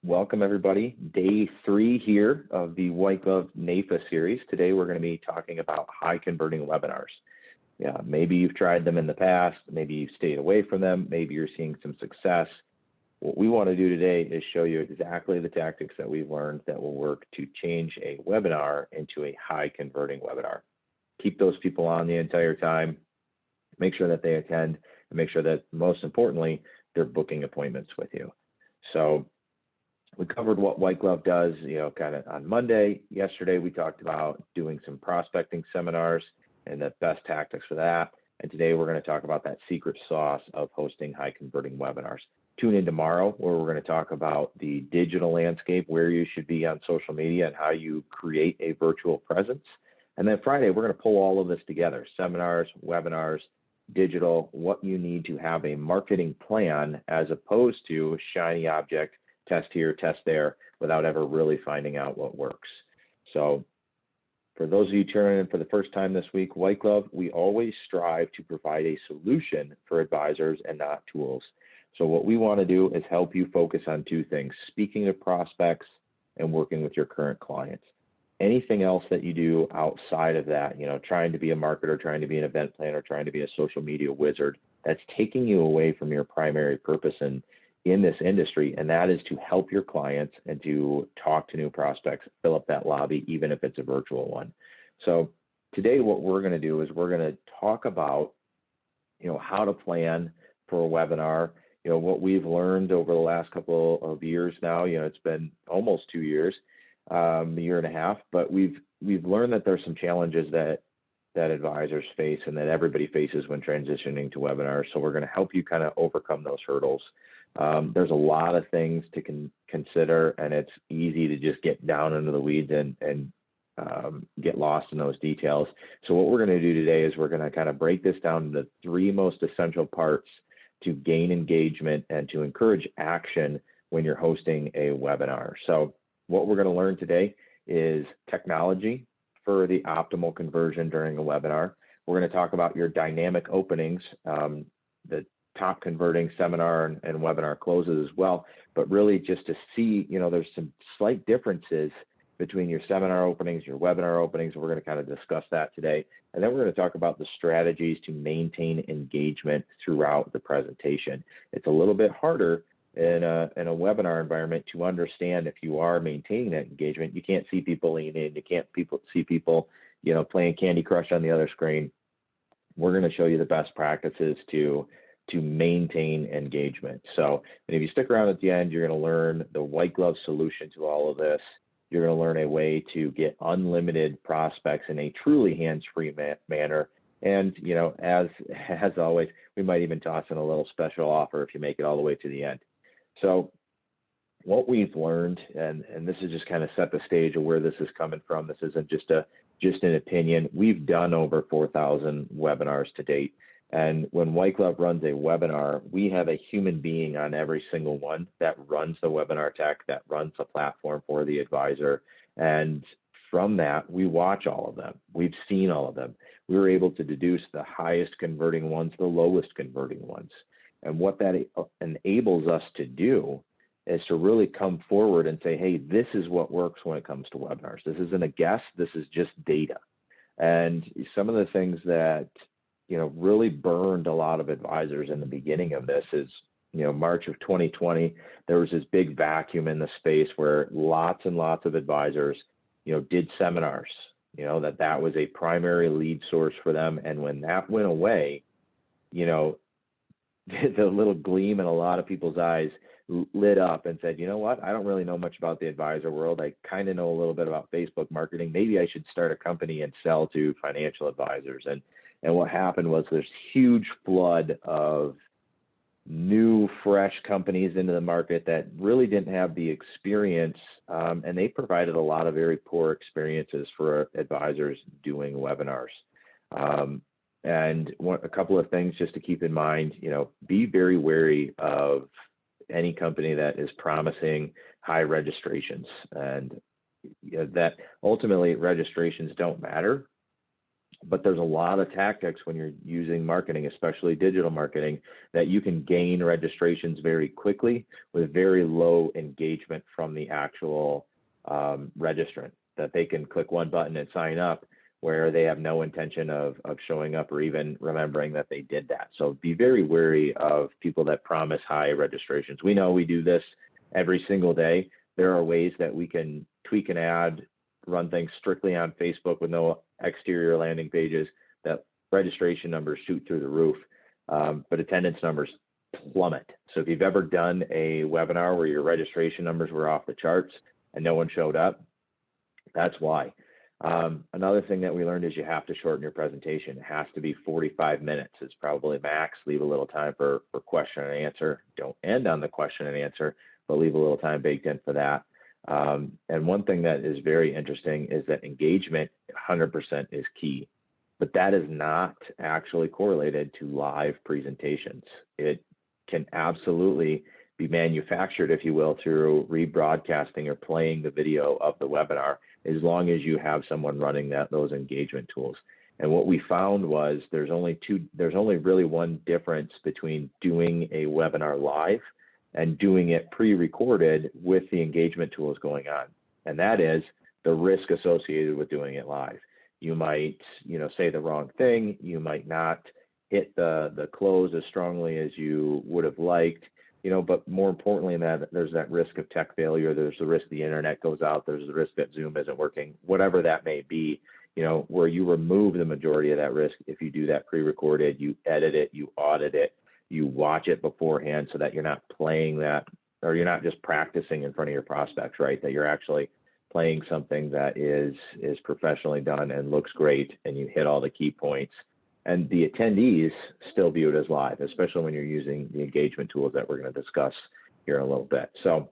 Welcome everybody. Day 3 here of the White Glove NAIFA series. Today we're going to be talking about high converting webinars. Yeah, maybe you've tried them in the past, maybe you've stayed away from them, maybe you're seeing some success. What we want to do today is show you exactly the tactics that we've learned that will work to change a webinar into a high converting webinar. Keep those people on the entire time, make sure that they attend, and make sure that most importantly, they're booking appointments with you. So we covered what White Glove does, kind of on Monday. Yesterday, we talked about doing some prospecting seminars and the best tactics for that. And today, we're going to talk about that secret sauce of hosting high converting webinars. Tune in tomorrow where we're going to talk about the digital landscape, where you should be on social media and how you create a virtual presence. And then Friday, we're going to pull all of this together, seminars, webinars, digital, what you need to have a marketing plan as opposed to a shiny object, test here, test there, without ever really finding out what works. So for those of you tuning in for the first time this week, White Glove, we always strive to provide a solution for advisors and not tools. So what we want to do is help you focus on two things: speaking to prospects and working with your current clients. Anything else that you do outside of that, trying to be a marketer, trying to be an event planner, trying to be a social media wizard, that's taking you away from your primary purpose in this industry, and that is to help your clients and to talk to new prospects, fill up that lobby, even if it's a virtual one. So today what we're going to do is we're going to talk about, how to plan for a webinar, what we've learned over the last couple of years now. It's been almost 2 years, a year and a half, but we've learned that there's some challenges that advisors face and that everybody faces when transitioning to webinars. So we're going to help you kind of overcome those hurdles. There's a lot of things to consider, and it's easy to just get down into the weeds and get lost in those details. So what we're going to do today is we're going to kind of break this down into 3 most essential parts to gain engagement and to encourage action when you're hosting a webinar. So what we're going to learn today is technology for the optimal conversion during a webinar. We're going to talk about your dynamic openings, the top converting seminar and webinar closes as well, but really just to see, there's some slight differences between your seminar openings, your webinar openings. We're going to kind of discuss that today. And then we're going to talk about the strategies to maintain engagement throughout the presentation. It's a little bit harder in a webinar environment to understand if you are maintaining that engagement. You can't see people lean in, you can't see people, playing Candy Crush on the other screen. We're going to show you the best practices to maintain engagement. So, and if you stick around at the end, you're going to learn the White Glove solution to all of this. You're going to learn a way to get unlimited prospects in a truly hands-free manner. And, as always, we might even toss in a little special offer if you make it all the way to the end. So what we've learned, and this is just kind of set the stage of where this is coming from. This isn't just an opinion. We've done over 4,000 webinars to date. And when White Glove runs a webinar, we have a human being on every single one that runs the webinar tech, that runs the platform for the advisor. And from that, we watch all of them. We've seen all of them. We were able to deduce the highest converting ones, the lowest converting ones. And what that enables us to do is to really come forward and say, hey, this is what works when it comes to webinars. This isn't a guess, this is just data. And some of the things that really burned a lot of advisors in the beginning of this is, March of 2020, there was this big vacuum in the space where lots and lots of advisors, did seminars, that was a primary lead source for them. And when that went away, the little gleam in a lot of people's eyes lit up and said, you know what, I don't really know much about the advisor world. I kind of know a little bit about Facebook marketing. Maybe I should start a company and sell to financial advisors. And what happened was this huge flood of new, fresh companies into the market that really didn't have the experience, and they provided a lot of very poor experiences for advisors doing webinars. And a couple of things just to keep in mind, be very wary of any company that is promising high registrations, and that ultimately registrations don't matter. But there's a lot of tactics when you're using marketing, especially digital marketing, that you can gain registrations very quickly with very low engagement from the actual registrant, that they can click one button and sign up where they have no intention of showing up or even remembering that they did that. So be very wary of people that promise high registrations. We know we do this every single day. There are ways that we can tweak an ad, run things strictly on Facebook with no exterior landing pages, that registration numbers shoot through the roof, but attendance numbers plummet. So if you've ever done a webinar where your registration numbers were off the charts and no one showed up, that's why. Another thing that we learned is you have to shorten your presentation. It has to be 45 minutes. It's probably max. Leave a little time for question and answer. Don't end on the question and answer, but leave a little time baked in for that. And one thing that is very interesting is that engagement 100% is key, but that is not actually correlated to live presentations. It can absolutely be manufactured, if you will, through rebroadcasting or playing the video of the webinar, as long as you have someone running those engagement tools. And what we found was there's only really one difference between doing a webinar live and doing it pre-recorded with the engagement tools going on. And that is the risk associated with doing it live. You might, say the wrong thing. You might not hit the close as strongly as you would have liked, but more importantly than that, there's that risk of tech failure. There's the risk the internet goes out. There's the risk that Zoom isn't working, whatever that may be, where you remove the majority of that risk. If you do that pre-recorded, you edit it, you audit it, you watch it beforehand so that you're not playing that, or you're not just practicing in front of your prospects, right? That you're actually playing something that is professionally done and looks great, and you hit all the key points. And the attendees still view it as live, especially when you're using the engagement tools that we're going to discuss here in a little bit. So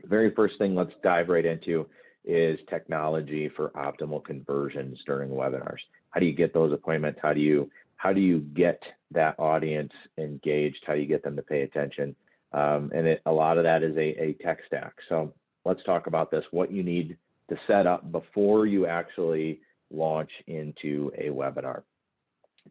the very first thing let's dive right into is technology for optimal conversions during webinars. How do you get those appointments? How do you get that audience engaged? How do you get them to pay attention? And a lot of that is a tech stack. So let's talk about this, what you need to set up before you actually launch into a webinar.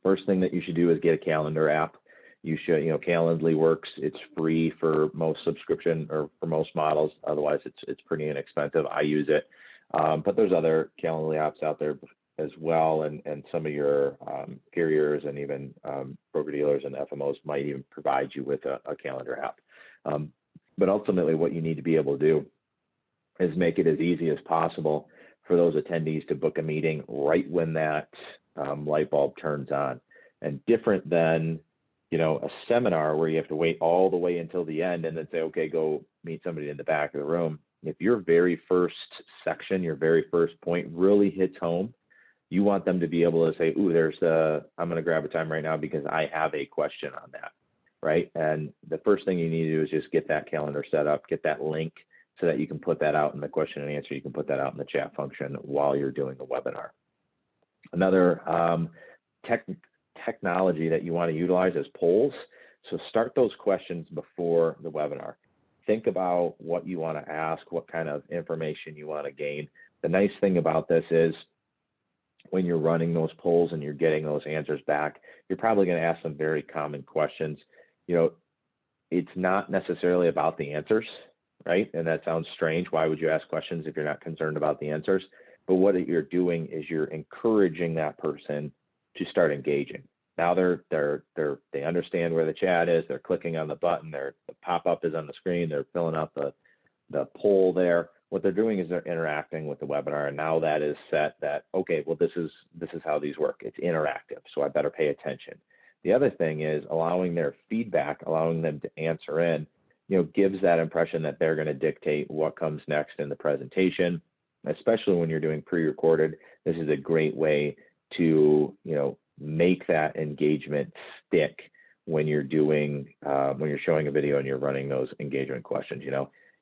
First thing that you should do is get a calendar app. You should, Calendly works. It's free for most subscription or for most models. Otherwise, it's pretty inexpensive. I use it, but there's other Calendly apps out there as well, and some of your carriers and even broker dealers and FMOs might even provide you with a calendar app. But ultimately, what you need to be able to do is make it as easy as possible for those attendees to book a meeting right when that light bulb turns on. And different than, a seminar where you have to wait all the way until the end and then say, okay, go meet somebody in the back of the room. If your very first section, your very first point really hits home, you want them to be able to say, ooh, I'm going to grab a time right now because I have a question on that, right? And the first thing you need to do is just get that calendar set up, get that link so that you can put that out in the question and answer. You can put that out in the chat function while you're doing the webinar. Another technology that you want to utilize is polls. So start those questions before the webinar. Think about what you want to ask, what kind of information you want to gain. The nice thing about this is when you're running those polls and you're getting those answers back, you're probably going to ask some very common questions. It's not necessarily about the answers, right? And that sounds strange. Why would you ask questions if you're not concerned about the answers? But what you're doing is you're encouraging that person to start engaging. Now they understand where the chat is. They're clicking on the button. The pop-up is on the screen. They're filling out the poll there. What they're doing is they're interacting with the webinar, and now that is set that, okay, well, this is how these work. It's interactive, so I better pay attention. The other thing is allowing their feedback, allowing them to answer in, gives that impression that they're going to dictate what comes next in the presentation. Especially when you're doing pre-recorded, this is a great way to, make that engagement stick when you're doing, when you're showing a video and you're running those engagement questions.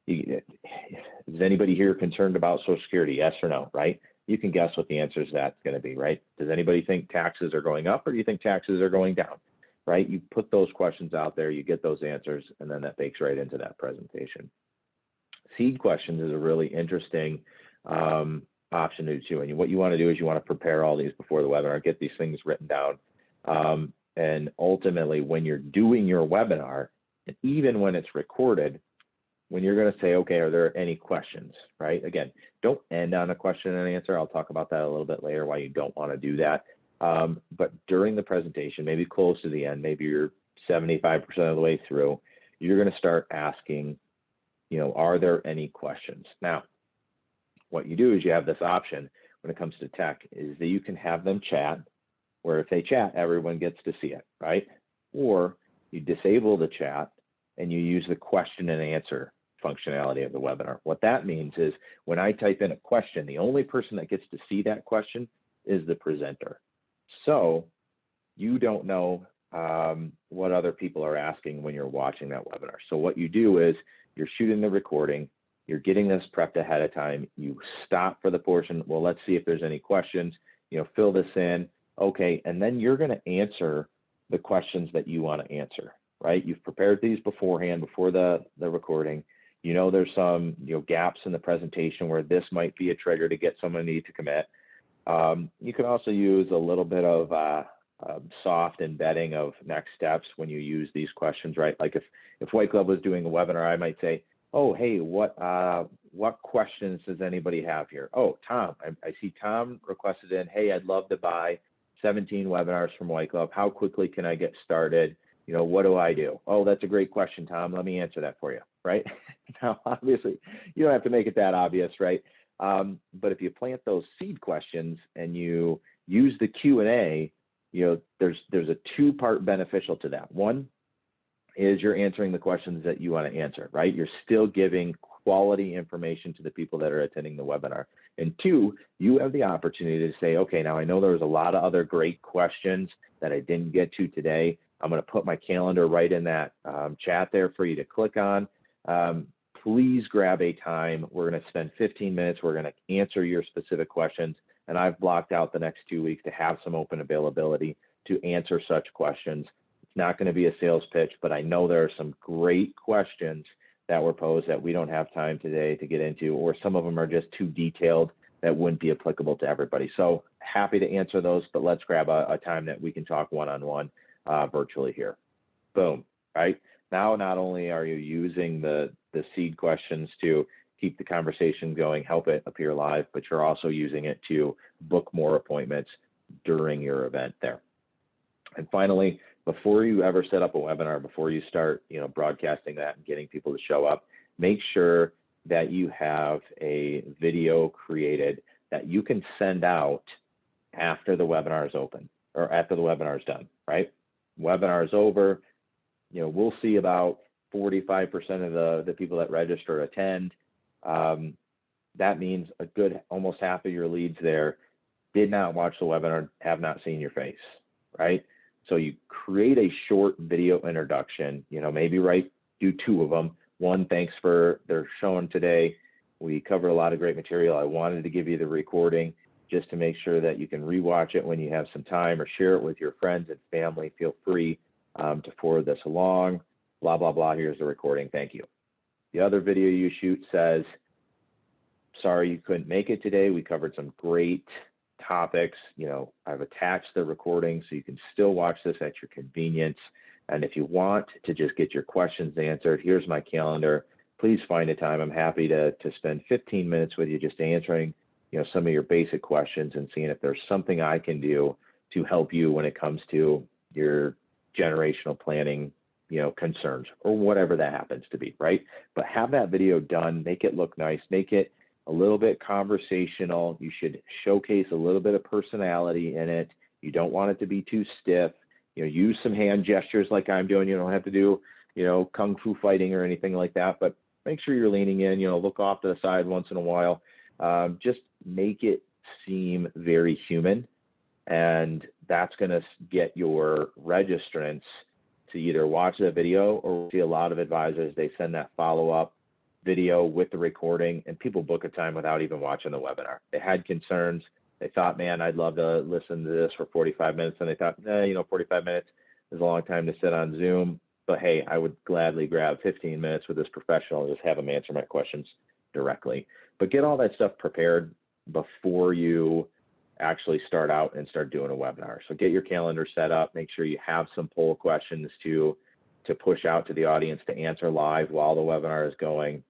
Is anybody here concerned about Social Security? Yes or no, right? You can guess what the answer is that's going to be, right? Does anybody think taxes are going up, or do you think taxes are going down, right? You put those questions out there, you get those answers, and then that bakes right into that presentation. Seed questions is a really interesting option to do too. And what you want to do is you want to prepare all these before the webinar, get these things written down. And ultimately, when you're doing your webinar, and even when it's recorded, when you're going to say, okay, are there any questions, right? Again, don't end on a question and answer. I'll talk about that a little bit later, why you don't want to do that. But during the presentation, maybe close to the end, maybe you're 75% of the way through, you're going to start asking, are there any questions? Now, what you do is you have this option when it comes to tech is that you can have them chat, where if they chat, everyone gets to see it, right? Or you disable the chat and you use the question and answer functionality of the webinar. What that means is when I type in a question, the only person that gets to see that question is the presenter. So you don't know what other people are asking when you're watching that webinar. So what you do is you're shooting the recording, you're getting this prepped ahead of time, you stop for the portion, well, let's see if there's any questions, fill this in, okay, and then you're going to answer the questions that you want to answer, right? You've prepared these beforehand, before the recording. There's some gaps in the presentation where this might be a trigger to get someone to commit. You can also use a little bit of soft embedding of next steps when you use these questions, right? Like if White Glove was doing a webinar, I might say, oh, hey, what questions does anybody have here? Oh, Tom, I see Tom requested in, hey, I'd love to buy 17 webinars from White Glove. How quickly can I get started? What do I do? Oh, that's a great question, Tom. Let me answer that for you, right? Now, obviously, you don't have to make it that obvious, right? But if you plant those seed questions and you use the Q&A, there's a two-part beneficial to that. One is you're answering the questions that you want to answer, right? You're still giving quality information to the people that are attending the webinar. And two, you have the opportunity to say, okay, now I know there was a lot of other great questions that I didn't get to today. I'm going to put my calendar right in that chat there for you to click on. Please grab a time. We're going to spend 15 minutes. We're going to answer your specific questions. And I've blocked out the next 2 weeks to have some open availability to answer such questions. It's not going to be a sales pitch, but I know there are some great questions that were posed that we don't have time today to get into, or some of them are just too detailed that wouldn't be applicable to everybody. So happy to answer those, but let's grab a time that we can talk one-on-one virtually here. Boom, right? Now, not only are you using the seed questions to keep the conversation going, help it appear live, but you're also using it to book more appointments during your event there. And finally, before you ever set up a webinar, before you start, broadcasting that and getting people to show up, make sure that you have a video created that you can send out after the webinar is open or after the webinar is done, right? Webinar is over, we'll see about 45% of the people that register attend. That means a good almost half of your leads there did not watch the webinar, have not seen your face, right? So you create a short video introduction, maybe do 2 of them. One, thanks for their showing today. We cover a lot of great material. I wanted to give you the recording just to make sure that you can rewatch it when you have some time, or share it with your friends and family. Feel free to forward this along, blah, blah, blah. Here's the recording. Thank you. The other video you shoot says, sorry you couldn't make it today. We covered some great topics. I've attached the recording so you can still watch this at your convenience. And if you want to just get your questions answered, here's my calendar. Please find a time. I'm happy to spend 15 minutes with you just answering, some of your basic questions and seeing if there's something I can do to help you when it comes to your generational planning, concerns, or whatever that happens to be, right? But have that video done, make it look nice, make it a little bit conversational. You should showcase a little bit of personality in it. You don't want it to be too stiff. Use some hand gestures like I'm doing. You don't have to do, kung fu fighting or anything like that, but make sure you're leaning in, look off to the side once in a while. Just make it seem very human. And that's going to get your registrants to either watch the video, or see a lot of advisors, they send that follow-up video with the recording, and people book a time without even watching the webinar. They had concerns. They thought, man, I'd love to listen to this for 45 minutes. And they thought, 45 minutes is a long time to sit on Zoom. But hey, I would gladly grab 15 minutes with this professional and just have them answer my questions directly. But get all that stuff prepared. before you actually start out and start doing a webinar. So get your calendar set up, make sure you have some poll questions to push out to the audience to answer live while the webinar is going.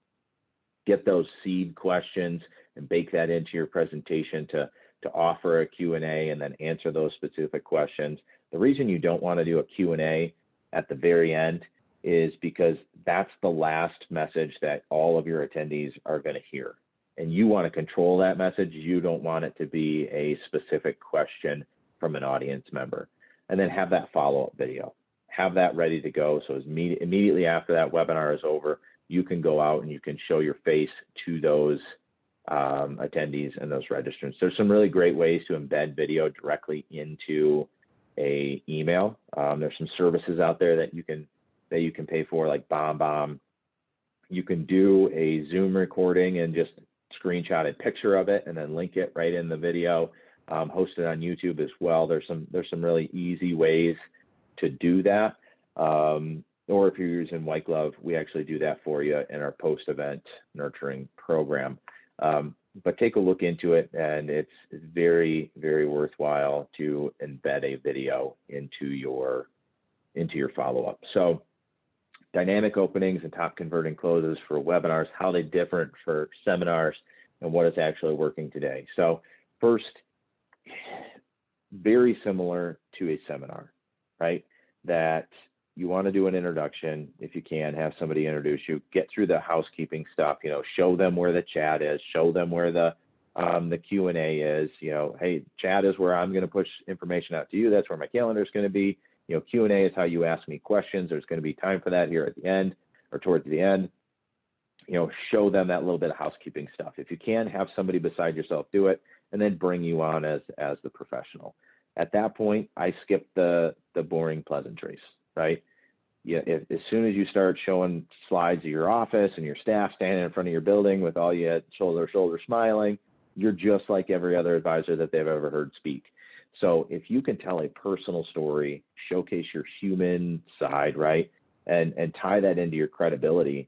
Get those seed questions and bake that into your presentation to offer a Q&A and then answer those specific questions. The reason you don't want to do a Q&A at the very end is because that's the last message that all of your attendees are going to hear. And you want to control that message. You don't want it to be a specific question from an audience member. And then have that follow-up video. Have that ready to go. So immediately after that webinar is over, you can go out and you can show your face to those attendees and those registrants. There's some really great ways to embed video directly into a email. There's some services out there that you can pay for, like BombBomb. You can do a Zoom recording and just screenshot a picture of it and then link it right in the video. Host it on YouTube as well. There's some really easy ways to do that. Or if you're using White Glove, we actually do that for you in our post-event nurturing program. But take a look into it, and it's very, very worthwhile to embed a video into your follow-up. So dynamic openings and top converting closes for webinars, how they differ for seminars, and what is actually working today. So first, very similar to a seminar, right? That you want to do an introduction, if you can, have somebody introduce you, get through the housekeeping stuff, show them where the chat is, show them where the Q&A is, hey, chat is where I'm going to push information out to you. That's where my calendar is going to be. Q&A is how you ask me questions. There's going to be time for that here at the end or towards the end. Show them that little bit of housekeeping stuff. If you can, have somebody beside yourself do it, and then bring you on as the professional. At that point, I skip the boring pleasantries, right? Yeah, as soon as you start showing slides of your office and your staff standing in front of your building with all you shoulder to shoulder smiling, you're just like every other advisor that they've ever heard speak. So if you can tell a personal story, showcase your human side, right, and tie that into your credibility,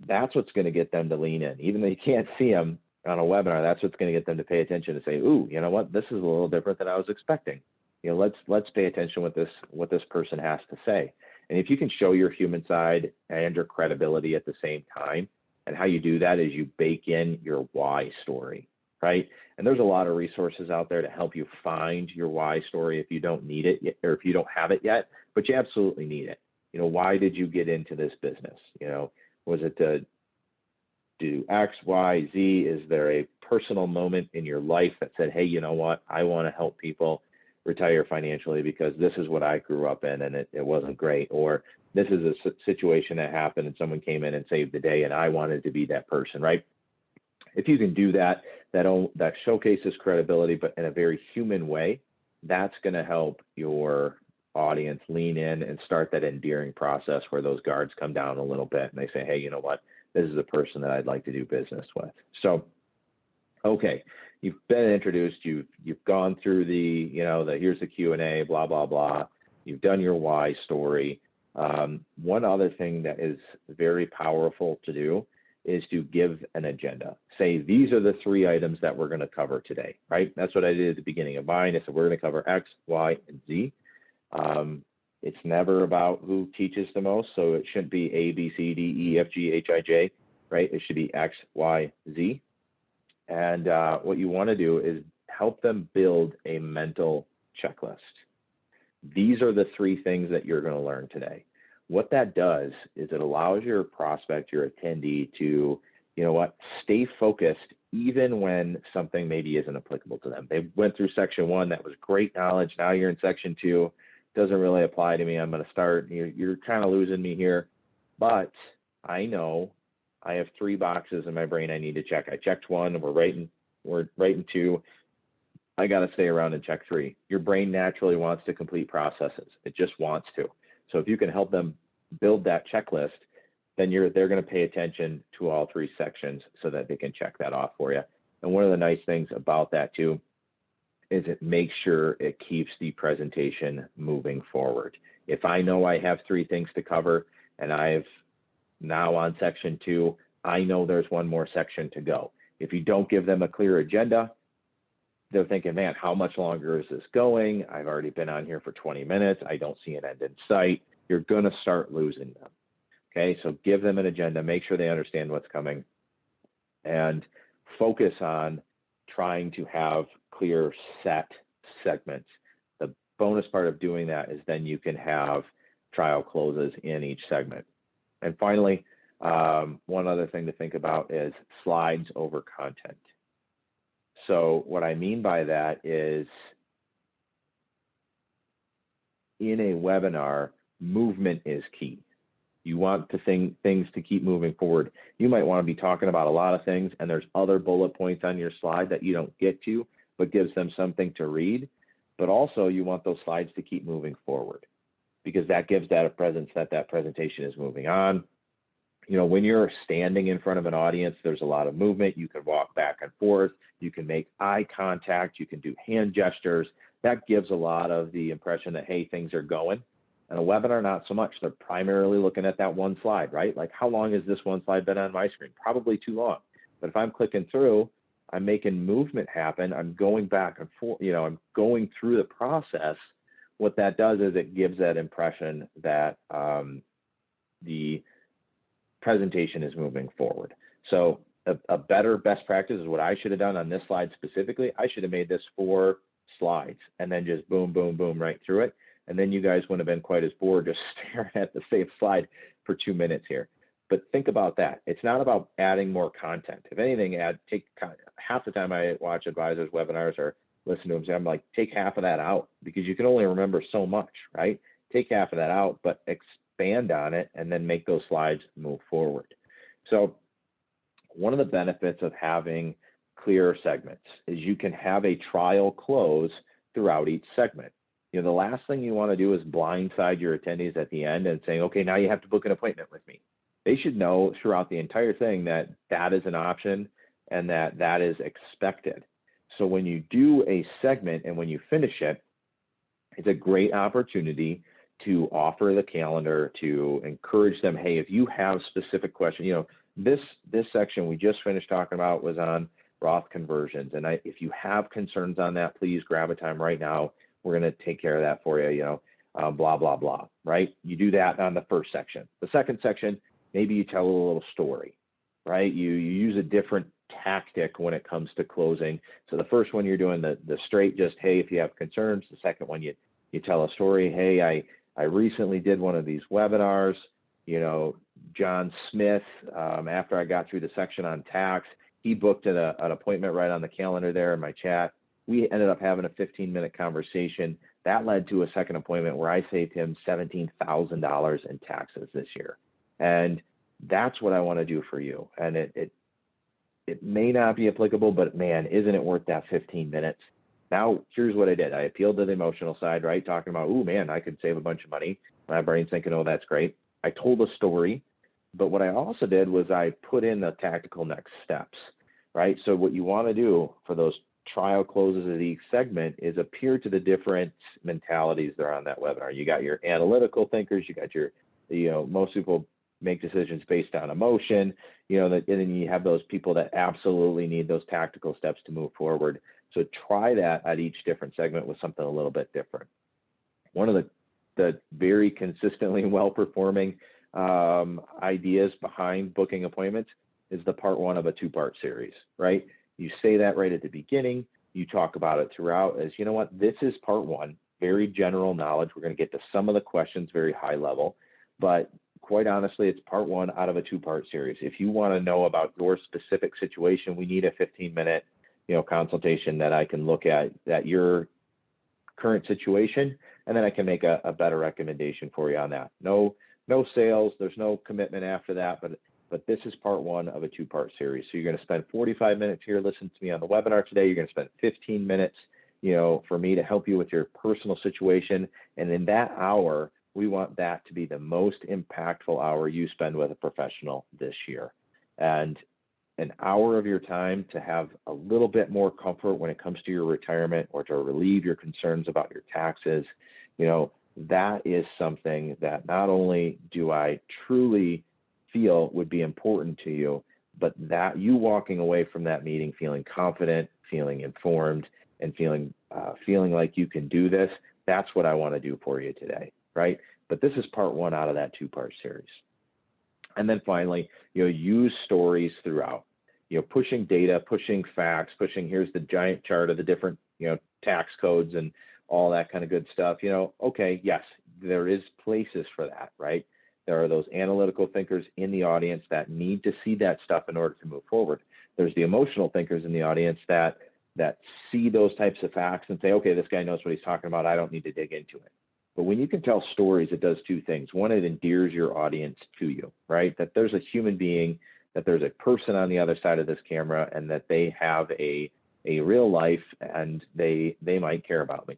that's what's going to get them to lean in. Even though you can't see them on a webinar, that's what's going to get them to pay attention and say, ooh, you know what, this is a little different than I was expecting. Let's pay attention what this person has to say. And if you can show your human side and your credibility at the same time, and how you do that is you bake in your why story, right? And there's a lot of resources out there to help you find your why story if you don't need it yet, or if you don't have it yet, but you absolutely need it. Why did you get into this business? Was it to do X, Y, Z? Is there a personal moment in your life that said, hey, you know what, I want to help people retire financially because this is what I grew up in and it wasn't great, or this is a situation that happened and someone came in and saved the day and I wanted to be that person, right? If you can do that showcases credibility, but in a very human way, that's going to help your audience lean in and start that endearing process where those guards come down a little bit and they say, hey, you know what, this is the person that I'd like to do business with. So, okay. You've been introduced, you've gone through the here's the Q&A, blah, blah, blah. You've done your why story. One other thing that is very powerful to do is to give an agenda. Say, these are the 3 items that we're going to cover today, right? That's what I did at the beginning of mine. I said, we're going to cover X, Y, and Z. It's never about who teaches the most. So it shouldn't be A, B, C, D, E, F, G, H, I, J, right? It should be X, Y, Z. And what you want to do is help them build a mental checklist. These are the 3 things that you're going to learn today. What that does is it allows your prospect, your attendee to, stay focused even when something maybe isn't applicable to them. They went through section 1, that was great knowledge. Now you're in section 2, doesn't really apply to me. I'm going to start, you're kind of losing me here, but I know I have 3 boxes in my brain I need to check. I checked 1, we're right in 2. I got to stay around and check 3. Your brain naturally wants to complete processes. It just wants to. So if you can help them build that checklist, then they're going to pay attention to all 3 sections so that they can check that off for you. And one of the nice things about that too is it makes sure it keeps the presentation moving forward. If I know I have 3 things to cover and I've now on section 2, I know there's one more section to go. If you don't give them a clear agenda, they're thinking, man, how much longer is this going? I've already been on here for 20 minutes. I don't see an end in sight. You're going to start losing them. Okay, so give them an agenda, make sure they understand what's coming, and focus on trying to have clear set segments. The bonus part of doing that is then you can have trial closes in each segment. And finally, one other thing to think about is slides over content. So what I mean by that is, in a webinar, movement is key. You want things to keep moving forward. You might want to be talking about a lot of things, and there's other bullet points on your slide that you don't get to, but gives them something to read. But also, you want those slides to keep moving forward, because that gives that a presence that that presentation is moving on. You know, when you're standing in front of an audience, there's a lot of movement. You can walk back and forth. You can make eye contact. You can do hand gestures. That gives a lot of the impression that, hey, things are going. And a webinar, not so much. They're primarily looking at that one slide, right? Like, how long has this one slide been on my screen? Probably too long. But if I'm clicking through, I'm making movement happen. I'm going back and forth, you know, I'm going through the process. What that does is it gives that impression that the presentation is moving forward. So a better best practice is what I should have done on this slide specifically. I should have made this 4 slides and then just boom, boom, boom right through it. And then you guys wouldn't have been quite as bored just staring at the same slide for 2 minutes here. But think about that. It's not about adding more content. If anything, half the time I watch advisors' webinars or listen to them, I'm like, take half of that out, because you can only remember so much, right? Take half of that out, but expand on it and then make those slides move forward. So one of the benefits of having clear segments is you can have a trial close throughout each segment. You know, the last thing you want to do is blindside your attendees at the end and saying, okay, now you have to book an appointment with me. They should know throughout the entire thing that that is an option and that that is expected. So when you do a segment and when you finish it, it's a great opportunity to offer the calendar, to encourage them, hey, if you have specific questions, you know, this section we just finished talking about was on Roth conversions. And if you have concerns on that, please grab a time right now. We're going to take care of that for you, you know, blah, blah, blah, right? You do that on the first section. The second section, maybe you tell a little story, right? You use a different tactic when it comes to closing. So the first one, you're doing the straight, just, hey, if you have concerns. The second one, you tell a story. Hey, I recently did one of these webinars, you know, John Smith, after I got through the section on tax, he booked an appointment right on the calendar there in my chat. We ended up having a 15-minute conversation. That led to a second appointment where I saved him $17,000 in taxes this year. And that's what I want to do for you. And it may not be applicable, but man, isn't it worth that 15 minutes? Now, here's what I did. I appealed to the emotional side, right? Talking about, oh man, I could save a bunch of money. My brain's thinking, oh, that's great. I told a story, but what I also did was I put in the tactical next steps, right? So what you want to do for those trial closes of each segment is appear to the different mentalities that are on that webinar. You got your analytical thinkers, you got your, you know, most people make decisions based on emotion, you know, and then you have those people that absolutely need those tactical steps to move forward. So try that at each different segment with something a little bit different. One of the very consistently well-performing ideas behind booking appointments is the part 1 of a 2-part series, right? You say that right at the beginning. You talk about it throughout as, you know what, this is part 1, very general knowledge. We're going to get to some of the questions very high level, but quite honestly, it's part 1 out of a 2-part series. If you want to know about your specific situation, we need a 15-minute, you know, consultation that I can look at your current situation, and then I can make a better recommendation for you on that. No sales, there's no commitment after that, but this is part 1 of a 2-part series. So you're going to spend 45 minutes here listening to me on the webinar today. You're going to spend 15 minutes, you know, for me to help you with your personal situation. And in that hour, we want that to be the most impactful hour you spend with a professional this year. And an hour of your time to have a little bit more comfort when it comes to your retirement or to relieve your concerns about your taxes, you know, that is something that not only do I truly feel would be important to you, but that you walking away from that meeting feeling confident, feeling informed, and feeling like you can do this, that's what I want to do for you today, right? But this is part one out of that two-part series. And then finally, use stories throughout, pushing data, pushing facts, pushing here's the giant chart of the different, tax codes and all that kind of good stuff. Okay, yes, there is places for that, right? There are those analytical thinkers in the audience that need to see that stuff in order to move forward. There's the emotional thinkers in the audience that see those types of facts and say, okay, this guy knows what he's talking about. I don't need to dig into it. But when you can tell stories, it does two things. One, it endears your audience to you, right? That there's a human being, that there's a person on the other side of this camera, and that they have a real life and they might care about me.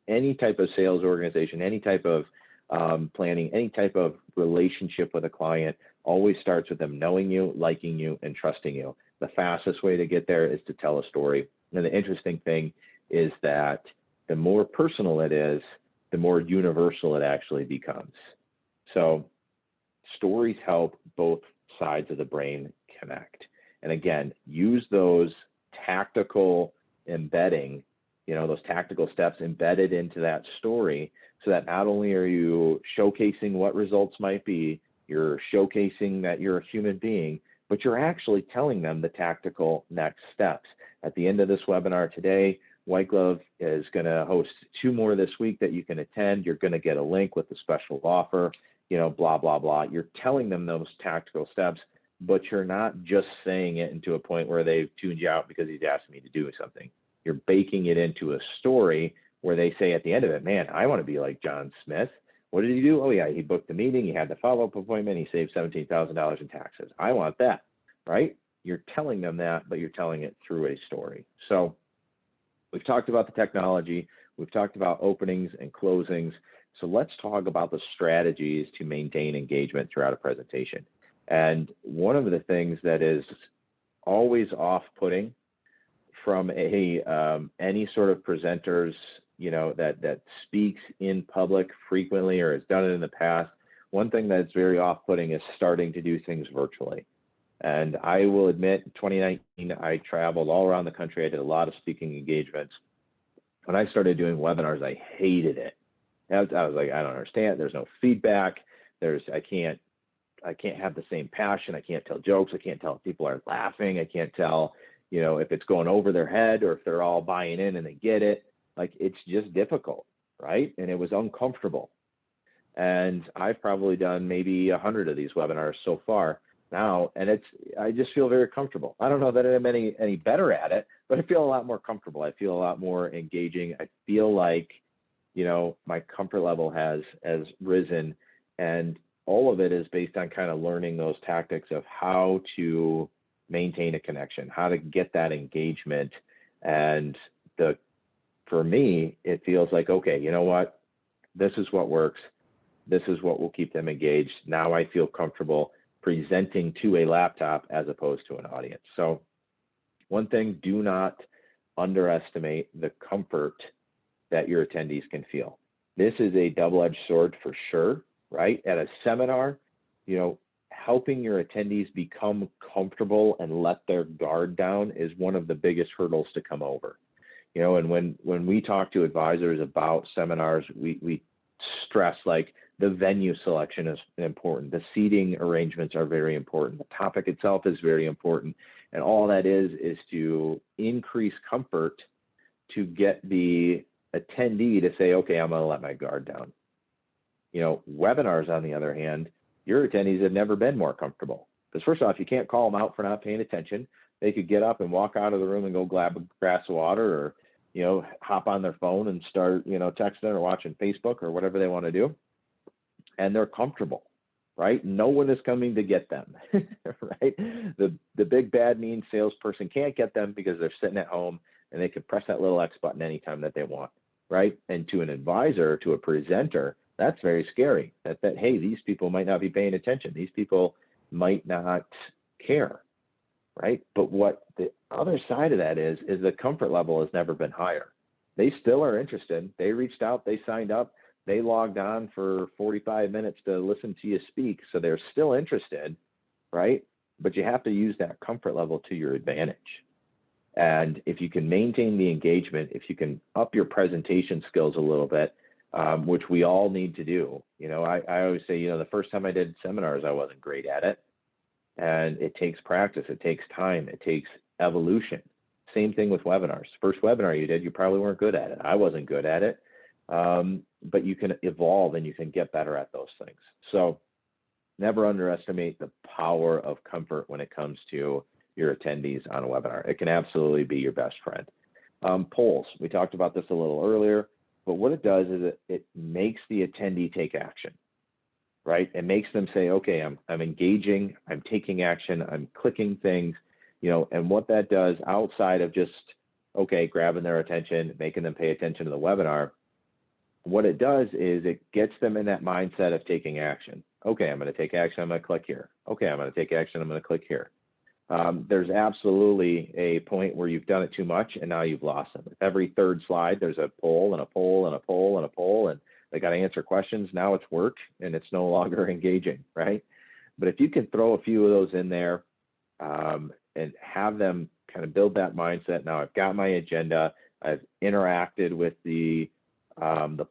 Any type of sales organization, any type of planning, any type of relationship with a client always starts with them knowing you, liking you, and trusting you. The fastest way to get there is to tell a story. And the interesting thing is that the more personal it is, the more universal it actually becomes. So stories help both sides of the brain connect. And again, use those tactical embedding, those tactical steps embedded into that story, so that not only are you showcasing what results might be, you're showcasing that you're a human being, but you're actually telling them the tactical next steps. At the end of this webinar today, White Glove is going to host 2 more this week that you can attend. You're going to get a link with a special offer, blah, blah, blah. You're telling them those tactical steps, but you're not just saying it into a point where they've tuned you out because he's asked me to do something. You're baking it into a story where they say at the end of it, man, I want to be like John Smith. What did he do? Oh, yeah, he booked the meeting. He had the follow-up appointment. He saved $17,000 in taxes. I want that, right? You're telling them that, but you're telling it through a story. So we've talked about the technology. We've talked about openings and closings. So let's talk about the strategies to maintain engagement throughout a presentation. And one of the things that is always off-putting from any sort of presenters, that speaks in public frequently or has done it in the past, one thing that's very off-putting is starting to do things virtually. And I will admit, in 2019, I traveled all around the country. I did a lot of speaking engagements. When I started doing webinars, I hated it. I was like, I don't understand. There's no feedback. I can't have the same passion. I can't tell jokes. I can't tell if people are laughing. I can't tell, if it's going over their head or if they're all buying in and they get it. Like, it's just difficult, right? And it was uncomfortable. And I've probably done maybe 100 of these webinars so far now, and I just feel very comfortable. I don't know that I'm any better at it, but I feel a lot more comfortable. I feel a lot more engaging. I feel like, my comfort level has risen, and all of it is based on kind of learning those tactics of how to maintain a connection, how to get that engagement. And for me, it feels like, okay, you know what? This is what works. This is what will keep them engaged. Now I feel comfortable presenting to a laptop as opposed to an audience. So one thing, do not underestimate the comfort that your attendees can feel. This is a double-edged sword for sure, right? At a seminar, helping your attendees become comfortable and let their guard down is one of the biggest hurdles to come over. And when we talk to advisors about seminars, we stress like the venue selection is important. The seating arrangements are very important. The topic itself is very important. And all that is to increase comfort to get the attendee to say, okay, I'm going to let my guard down. Webinars, on the other hand, your attendees have never been more comfortable. Because first off, you can't call them out for not paying attention. They could get up and walk out of the room and go grab a glass of water, or hop on their phone and start texting or watching Facebook or whatever they want to do, and they're comfortable, right? No one is coming to get them, right? The big bad mean salesperson can't get them because they're sitting at home and they can press that little X button anytime that they want, right? And to an advisor, to a presenter, that's very scary. That hey, these people might not be paying attention. These people might not care, right? But what the other side of that is the comfort level has never been higher. They still are interested. They reached out, they signed up, they logged on for 45 minutes to listen to you speak. So they're still interested, right? but you have to use that comfort level to your advantage. And if you can maintain the engagement, if you can up your presentation skills a little bit, which we all need to do. I always say, the first time I did seminars, I wasn't great at it. And it takes practice, it takes time, it takes evolution. Same thing with webinars. First webinar you did, you probably weren't good at it. I wasn't good at it. But you can evolve and you can get better at those things. So never underestimate the power of comfort when it comes to your attendees on a webinar. It can absolutely be your best friend. Polls, we talked about this a little earlier, but what it does is it makes the attendee take action, right? It makes them say, okay, I'm engaging, I'm taking action, I'm clicking things, and what that does outside of just, okay, grabbing their attention, making them pay attention to the webinar, what it does is it gets them in that mindset of taking action. Okay, I'm going to take action, I'm going to click here. Okay, I'm going to take action, I'm going to click here. There's absolutely a point where you've done it too much and now you've lost them. Every third slide, there's a poll and a poll and a poll and a poll, and they got to answer questions. Now it's work and it's no longer engaging, right? But if you can throw a few of those in there and have them kind of build that mindset, now I've got my agenda, I've interacted with the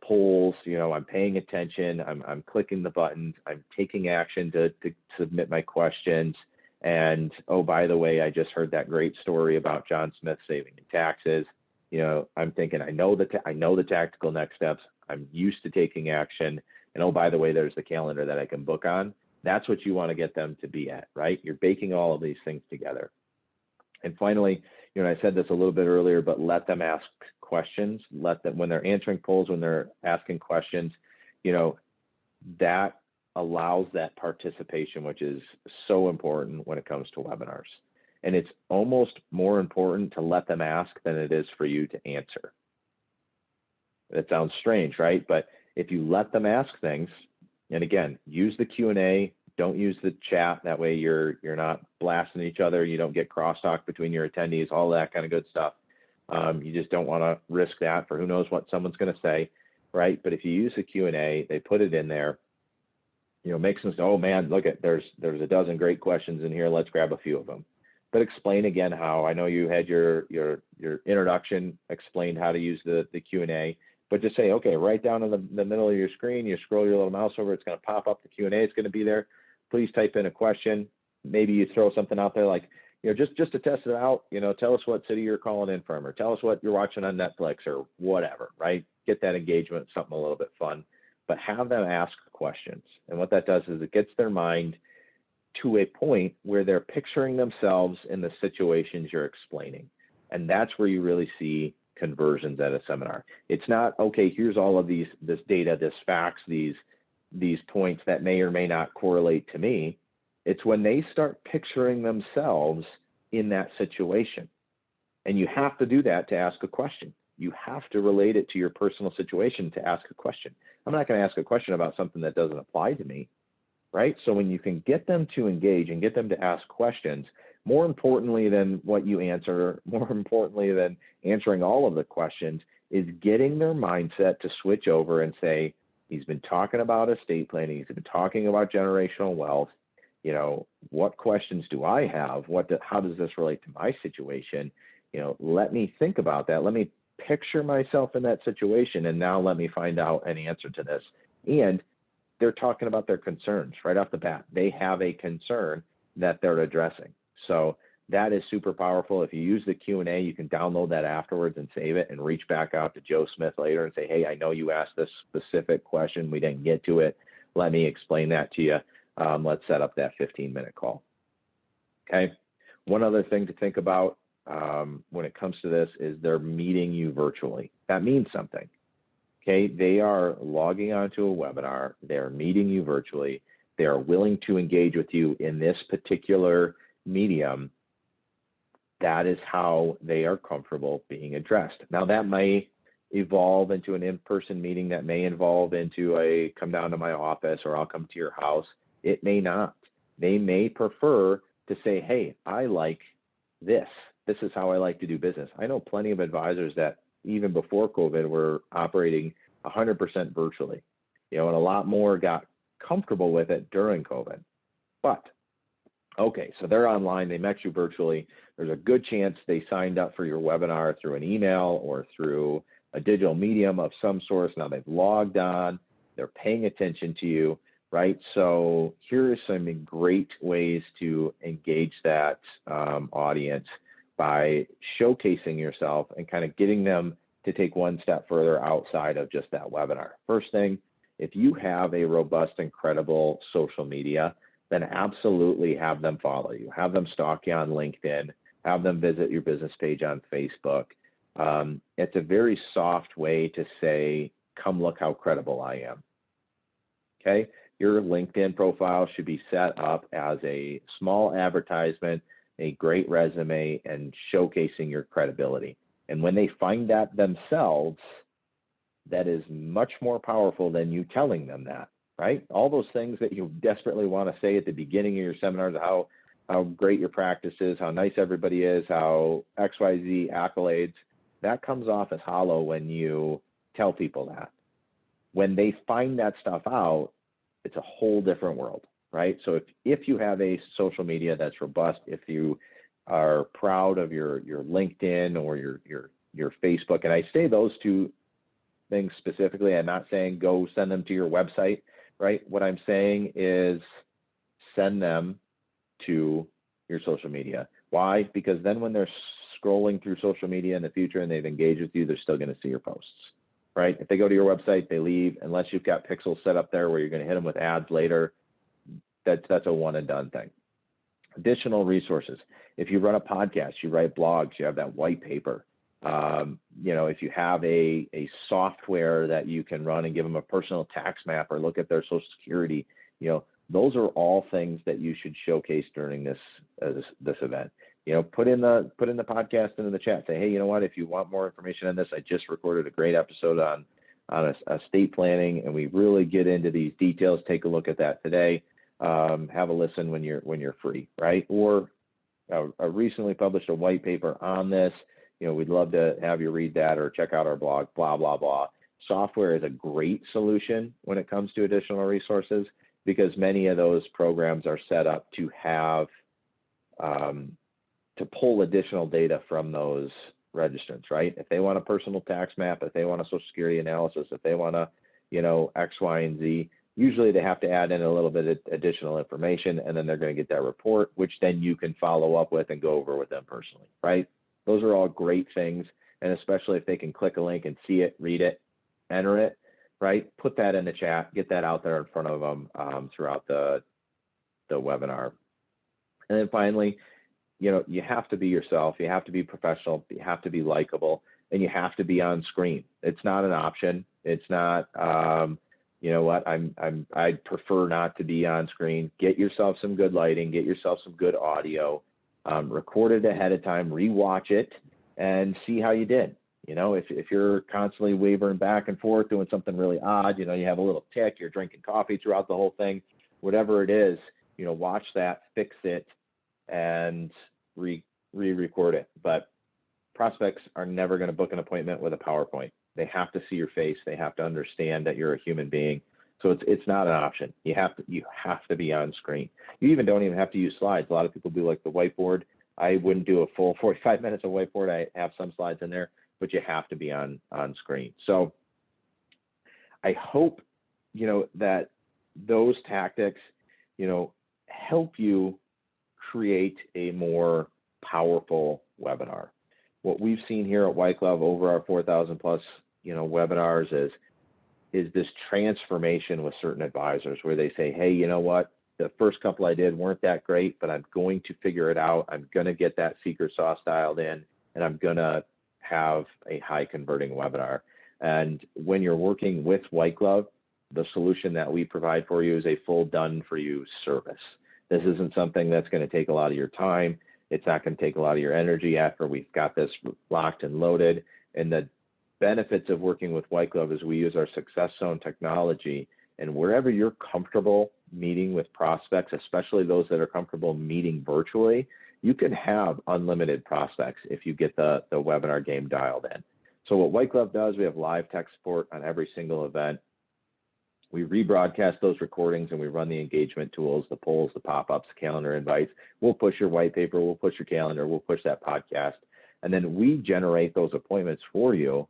polls, I'm paying attention, I'm clicking the buttons, I'm taking action to submit my questions. And, oh, by the way, I just heard that great story about John Smith saving in taxes. I'm thinking, I know the tactical next steps. I'm used to taking action. And, oh, by the way, there's the calendar that I can book on. That's what you want to get them to be at, right? You're baking all of these things together. And finally, I said this a little bit earlier, but let them ask questions. Let them, when they're answering polls, when they're asking questions, that allows that participation, which is so important when it comes to webinars. And it's almost more important to let them ask than it is for you to answer. That sounds strange, right? But if you let them ask things, and again, use the Q&A, don't use the chat. That way you're not blasting each other. You don't get crosstalk between your attendees, all that kind of good stuff. You just don't want to risk that for who knows what someone's going to say, right? But if you use the Q&A, they put it in there, makes them say, oh man, look at, there's a dozen great questions in here. Let's grab a few of them. But explain again how. I know you had your introduction, explained how to use the Q&A, but just say, okay, right down in the middle of your screen, you scroll your little mouse over, it's going to pop up the Q&A, it's going to be there. Please type in a question. Maybe you throw something out there like, just to test it out, tell us what city you're calling in from, or tell us what you're watching on Netflix or whatever, right? Get that engagement, something a little bit fun, but have them ask questions. And what that does is it gets their mind to a point where they're picturing themselves in the situations you're explaining. And that's where you really see conversions at a seminar. It's not, okay, here's all of this data, this facts, these points that may or may not correlate to me. It's when they start picturing themselves in that situation. And you have to do that to ask a question. You have to relate it to your personal situation to ask a question. I'm not going to ask a question about something that doesn't apply to me, right? So when you can get them to engage and get them to ask questions, more importantly than what you answer, more importantly than answering all of the questions, is getting their mindset to switch over and say, he's been talking about estate planning, he's been talking about generational wealth, what questions do I have? How does this relate to my situation? Let me think about that. Let me picture myself in that situation, and now let me find out an answer to this. And they're talking about their concerns right off the bat. They have a concern that they're addressing. So that is super powerful. If you use the Q&A, you can download that afterwards and save it and reach back out to Joe Smith later and say, hey, I know you asked this specific question. We didn't get to it. Let me explain that to you. Let's set up that 15-minute call. Okay. One other thing to think about when it comes to this is they're meeting you virtually. That means something. Okay. They are logging onto a webinar. They're meeting you virtually. They are willing to engage with you in this particular medium. That is how they are comfortable being addressed. Now that may evolve into an in-person meeting, that may evolve into a come down to my office or I'll come to your house. It may not. They may prefer to say, hey, I like this. This is how I like to do business. I know plenty of advisors that even before COVID were operating 100% virtually, and a lot more got comfortable with it during COVID. But Okay, so they're online, they met you virtually. There's a good chance they signed up for your webinar through an email or through a digital medium of some sort. Now they've logged on, they're paying attention to you, right? So here are some great ways to engage that audience by showcasing yourself and kind of getting them to take one step further outside of just that webinar. First thing, if you have a robust and credible social media, then absolutely have them follow you, have them stalk you on LinkedIn, have them visit your business page on Facebook. It's a very soft way to say, come look how credible I am. Okay, your LinkedIn profile should be set up as a small advertisement, a great resume, and showcasing your credibility. And when they find that themselves, that is much more powerful than you telling them that, right? All those things that you desperately want to say at the beginning of your seminars, how great your practice is, how nice everybody is, how XYZ accolades, that comes off as hollow when you tell people that. When they find that stuff out, it's a whole different world, right? So if you have a social media that's robust, if you are proud of your LinkedIn or your Facebook, and I say those two things specifically, I'm not saying go send them to your website, right? What I'm saying is send them to your social media. Why? Because then when they're scrolling through social media in the future and they've engaged with you, they're still going to see your posts, right? If they go to your website, they leave, unless you've got pixels set up there where you're going to hit them with ads later. That's a one and done thing. Additional resources. If you run a podcast, you write blogs, you have that white paper. If you have a software that you can run and give them a personal tax map or look at their Social Security, those are all things that you should showcase during this event. Put in the podcast into the chat. Say, hey, you know what? If you want more information on this, I just recorded a great episode on estate planning, and we really get into these details. Take a look at that today. Have a listen when you're free, right? Or I recently published a white paper on this. We'd love to have you read that or check out our blog, blah, blah, blah. Software is a great solution when it comes to additional resources because many of those programs are set up to have, to pull additional data from those registrants, right? If they want a personal tax map, if they want a Social Security analysis, if they want to, X, Y, and Z, usually they have to add in a little bit of additional information, and then they're going to get that report, which then you can follow up with and go over with them personally, right? Those are all great things, and especially if they can click a link and see it, read it, enter it, right? Put that in the chat, get that out there in front of them throughout the webinar. And then finally, you have to be yourself, you have to be professional, you have to be likable, and you have to be on screen. It's not an option. It's not, I'd prefer not to be on screen. Get yourself some good lighting, get yourself some good audio. Record it ahead of time, rewatch it, and see how you did. If you're constantly wavering back and forth, doing something really odd, you have a little tick, you're drinking coffee throughout the whole thing, whatever it is, watch that, fix it, and re-record it. But prospects are never going to book an appointment with a PowerPoint. They have to see your face. They have to understand that you're a human being. So it's not an option. You have to be on screen. You don't even have to use slides. A lot of people do like the whiteboard. I wouldn't do a full 45 minutes of whiteboard. I have some slides in there, but you have to be on screen. So I hope that those tactics help you create a more powerful webinar. What we've seen here at White Glove over our 4,000 plus webinars is this transformation with certain advisors where they say, hey, you know what? The first couple I did weren't that great, but I'm going to figure it out. I'm going to get that secret sauce dialed in, and I'm going to have a high converting webinar. And when you're working with White Glove, the solution that we provide for you is a full done for you service. This isn't something that's going to take a lot of your time. It's not going to take a lot of your energy after we've got this locked and loaded. And the benefits of working with White Glove is we use our Success Zone technology, and wherever you're comfortable meeting with prospects, especially those that are comfortable meeting virtually, you can have unlimited prospects if you get the webinar game dialed in. So what White Glove does, we have live tech support on every single event. We rebroadcast those recordings and we run the engagement tools, the polls, the pop-ups, calendar invites. We'll push your white paper, we'll push your calendar, we'll push that podcast. And then we generate those appointments for you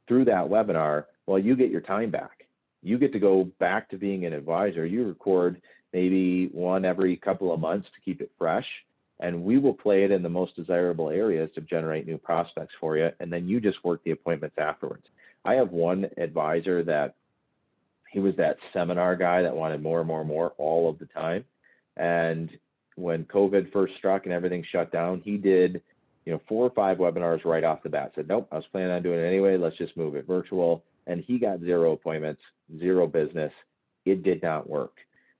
through that webinar. Well, you get your time back. You get to go back to being an advisor. You record maybe one every couple of months to keep it fresh. And we will play it in the most desirable areas to generate new prospects for you. And then you just work the appointments afterwards. I have one advisor that he was that seminar guy that wanted more and more and more all of the time. And when COVID first struck and everything shut down, he did, 4 or 5 webinars right off the bat. Said, nope, I was planning on doing it anyway. Let's just move it virtual. And he got 0 appointments, 0 business. It did not work.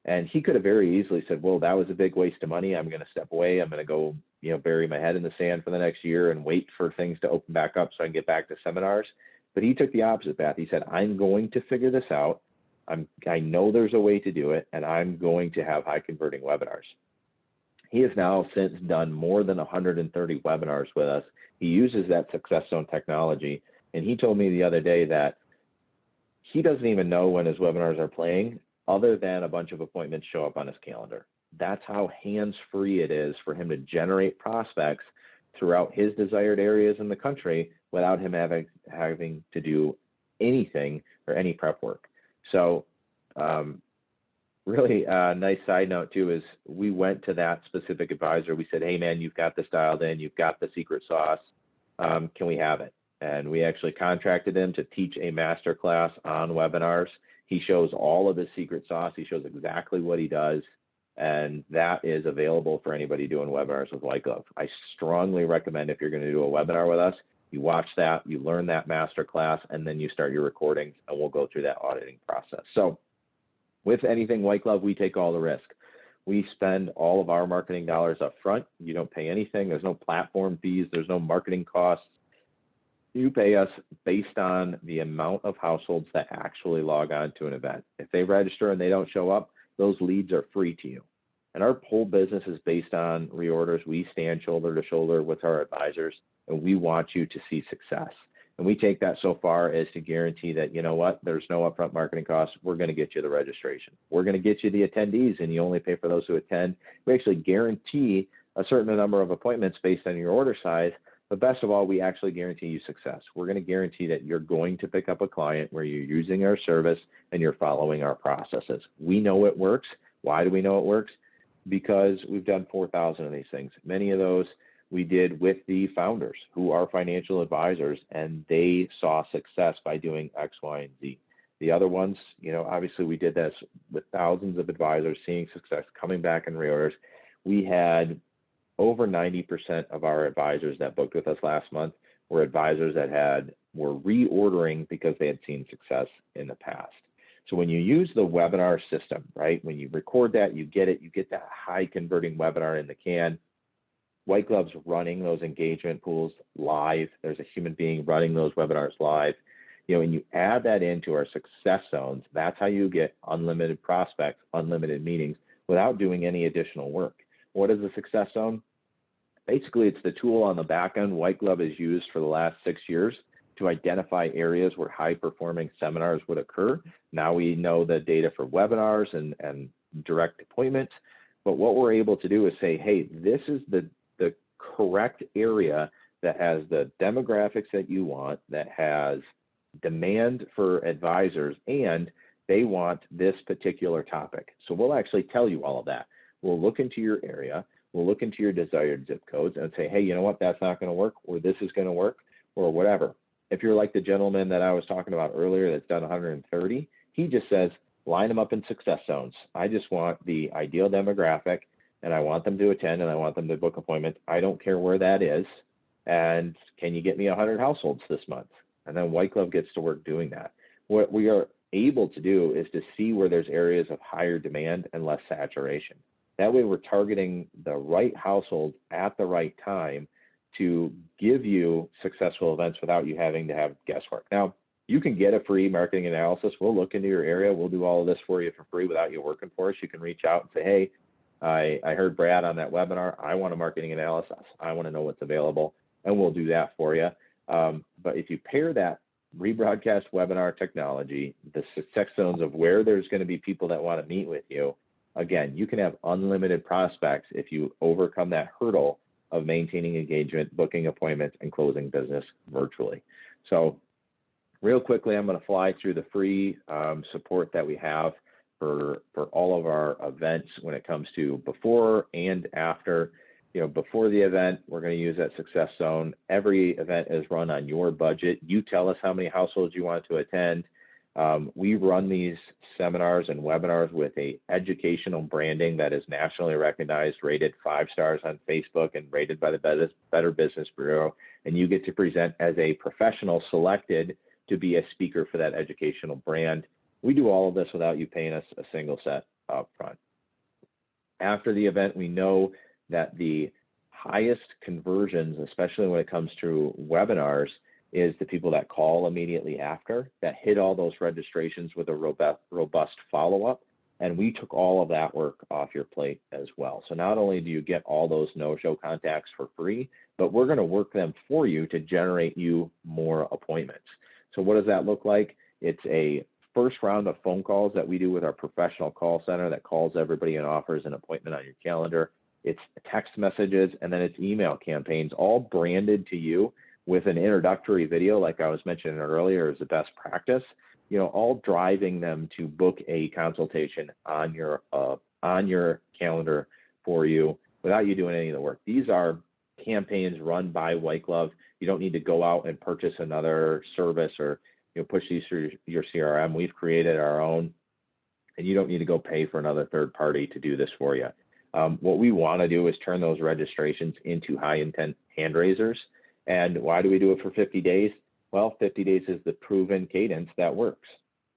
And he could have very easily said, well, that was a big waste of money. I'm going to step away. I'm going to go, bury my head in the sand for the next year and wait for things to open back up so I can get back to seminars. But he took the opposite path. He said, I'm going to figure this out. I know there's a way to do it, and I'm going to have high converting webinars. He has now since done more than 130 webinars with us. He uses that Success Zone technology. And he told me the other day that he doesn't even know when his webinars are playing, other than a bunch of appointments show up on his calendar. That's how hands-free it is for him to generate prospects throughout his desired areas in the country without him having to do anything or any prep work. So really a nice side note too is we went to that specific advisor. We said, hey man, you've got this dialed in, you've got the secret sauce. Can we have it? And we actually contracted him to teach a master class on webinars. He shows all of his secret sauce. He shows exactly what he does. And that is available for anybody doing webinars with White Glove. I strongly recommend if you're going to do a webinar with us, you watch that, you learn that master class, and then you start your recordings, and we'll go through that auditing process. So with anything White Glove, we take all the risk. We spend all of our marketing dollars up front. You don't pay anything. There's no platform fees. There's no marketing costs. You pay us based on the amount of households that actually log on to an event. If they register and they don't show up, those leads are free to you. And our whole business is based on reorders. We stand shoulder to shoulder with our advisors, and we want you to see success. And we take that so far as to guarantee that, you know what, there's no upfront marketing costs. We're going to get you the registration. We're going to get you the attendees, and you only pay for those who attend. We actually guarantee a certain number of appointments based on your order size. But best of all, we actually guarantee you success. We're going to guarantee that you're going to pick up a client where you're using our service and you're following our processes. We know it works. Why do we know it works? Because we've done 4,000 of these things. Many of those we did with the founders who are financial advisors, and they saw success by doing X, Y, and Z. The other ones, obviously we did this with thousands of advisors seeing success, coming back in reorders. We had over 90% of our advisors that booked with us last month were advisors that were reordering because they had seen success in the past. So when you use the webinar system, right, when you record that, you get that high converting webinar in the can. White Glove's running those engagement pools live. There's a human being running those webinars live. And you add that into our success zones, that's how you get unlimited prospects, unlimited meetings without doing any additional work. What is a success zone? Basically, it's the tool on the back end White Glove has used for the last 6 years to identify areas where high-performing seminars would occur. Now we know the data for webinars and direct appointments, but what we're able to do is say, hey, this is the correct area that has the demographics that you want, that has demand for advisors, and they want this particular topic. So we'll actually tell you all of that. We'll look into your area, we'll look into your desired zip codes and say, hey, you know what, that's not going to work, or this is going to work, or whatever. If you're like the gentleman that I was talking about earlier that's done 130, he just says, line them up in success zones. I just want the ideal demographic, and I want them to attend, and I want them to book appointments. I don't care where that is. And can you get me 100 households this month? And then White Glove gets to work doing that. What we are able to do is to see where there's areas of higher demand and less saturation. That way we're targeting the right household at the right time to give you successful events without you having to have guesswork. Now, you can get a free marketing analysis. We'll look into your area. We'll do all of this for you for free without you working for us. You can reach out and say, hey, I heard Brad on that webinar. I want a marketing analysis. I want to know what's available, and we'll do that for you. But if you pair that rebroadcast webinar technology, the success zones of where there's going to be people that want to meet with you. Again, you can have unlimited prospects if you overcome that hurdle of maintaining engagement, booking appointments, and closing business virtually. So real quickly, I'm going to fly through the free support that we have for all of our events when it comes to before and after. Before the event, we're going to use that success zone. Every event is run on your budget. You tell us how many households you want to attend. We run these seminars and webinars with a educational branding that is nationally recognized, rated 5 stars on Facebook, and rated by the Better Business Bureau. And you get to present as a professional selected to be a speaker for that educational brand. We do all of this without you paying us a single cent up front. After the event, we know that the highest conversions, especially when it comes to webinars, is the people that call immediately after, that hit all those registrations with a robust follow-up. And we took all of that work off your plate as well. So not only do you get all those no-show contacts for free, but we're going to work them for you to generate you more appointments. So what does that look like? It's a first round of phone calls that we do with our professional call center that calls everybody and offers an appointment on your calendar. It's text messages, and then it's email campaigns, all branded to you with an introductory video, like I was mentioning earlier, as a best practice, all driving them to book a consultation on your calendar for you without you doing any of the work. These are campaigns run by White Glove. You don't need to go out and purchase another service or push these through your CRM. We've created our own, and you don't need to go pay for another third party to do this for you. What we want to do is turn those registrations into high intent hand raisers. And why do we do it for 50 days? Well, 50 days is the proven cadence that works.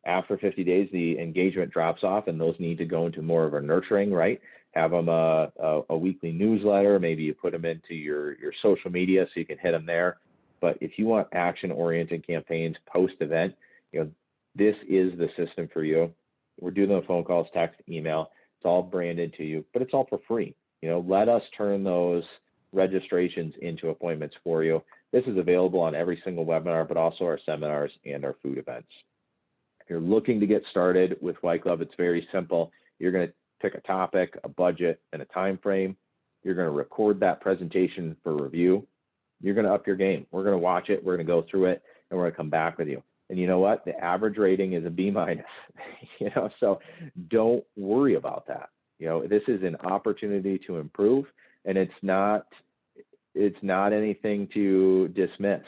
After 50 days, the engagement drops off, and those need to go into more of a nurturing, right? Have them a weekly newsletter. Maybe you put them into your social media so you can hit them there. But if you want action-oriented campaigns post-event, this is the system for you. We're doing the phone calls, text, email. It's all branded to you, but it's all for free. Let us turn those registrations into appointments for you. This is available on every single webinar, but also our seminars and our food events. If you're looking to get started with White Glove, it's very simple. You're going to pick a topic, a budget, and a time frame. You're going to record that presentation for review. You're going to up your game. We're going to watch it. We're going to go through it, and we're going to come back with you. And you know what? The average rating is a B-, so don't worry about that. This is an opportunity to improve, and it's not anything to dismiss.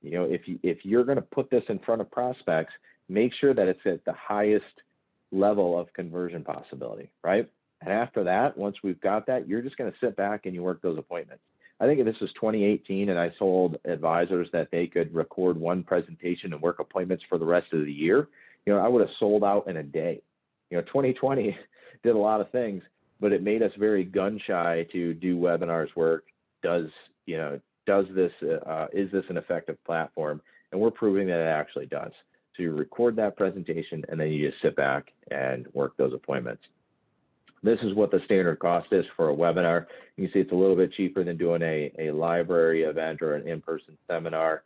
If you're going to put this in front of prospects, make sure that it's at the highest level of conversion possibility, right? And after that, once we've got that, you're just going to sit back and you work those appointments. I think if this was 2018 and I told advisors that they could record one presentation and work appointments for the rest of the year, I would have sold out in a day. 2020 did a lot of things, but it made us very gun shy to do webinars work. Is this an effective platform? And we're proving that it actually does. So you record that presentation and then you just sit back and work those appointments. This is what the standard cost is for a webinar. You can see it's a little bit cheaper than doing a library event or an in-person seminar.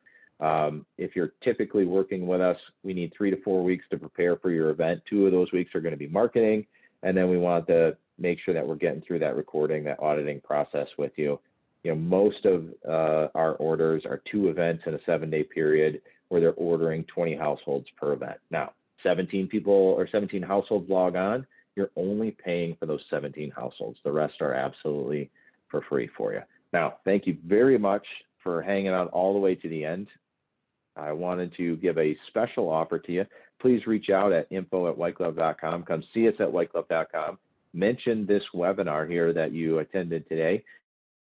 If you're typically working with us, we need 3 to 4 weeks to prepare for your event. 2 of those weeks are going to be marketing, and then we want to make sure that we're getting through that recording, that auditing process with you. Most of our orders are 2 events in a 7-day period where they're ordering 20 households per event. Now, 17 people or 17 households log on, you're only paying for those 17 households. The rest are absolutely for free for you. Now, thank you very much for hanging out all the way to the end. I wanted to give a special offer to you. Please reach out at info@whiteglove.com. Come see us at whiteglove.com. Mention this webinar here that you attended today.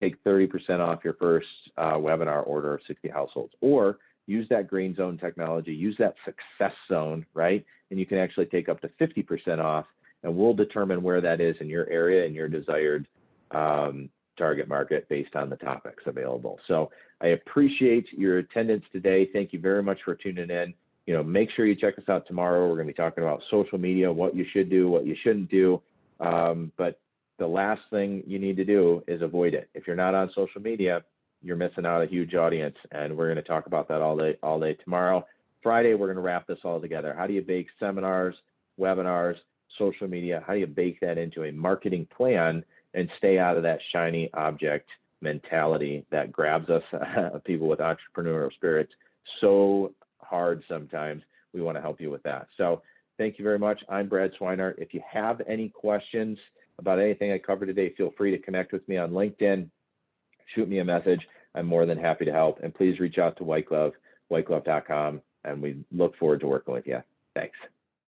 Take 30% off your first webinar order of 60 households. Or use that green zone technology, use that success zone, right? And you can actually take up to 50% off, and we'll determine where that is in your area and your desired target market based on the topics available. So I appreciate your attendance today. Thank you very much for tuning in. Make sure you check us out tomorrow. We're going to be talking about social media, what you should do, what you shouldn't do. But the last thing you need to do is avoid it. If you're not on social media, you're missing out a huge audience, and we're going to talk about that all day tomorrow. Friday, we're going to wrap this all together. How do you bake seminars, webinars, social media? How do you bake that into a marketing plan and stay out of that shiny object mentality that grabs us, people with entrepreneurial spirits, so hard sometimes? We want to help you with that. So thank you very much. I'm Brad Swinehart. If you have any questions about anything I covered today, feel free to connect with me on LinkedIn. Shoot me a message. I'm more than happy to help. And please reach out to White Glove, whiteglove.com, and we look forward to working with you. Thanks.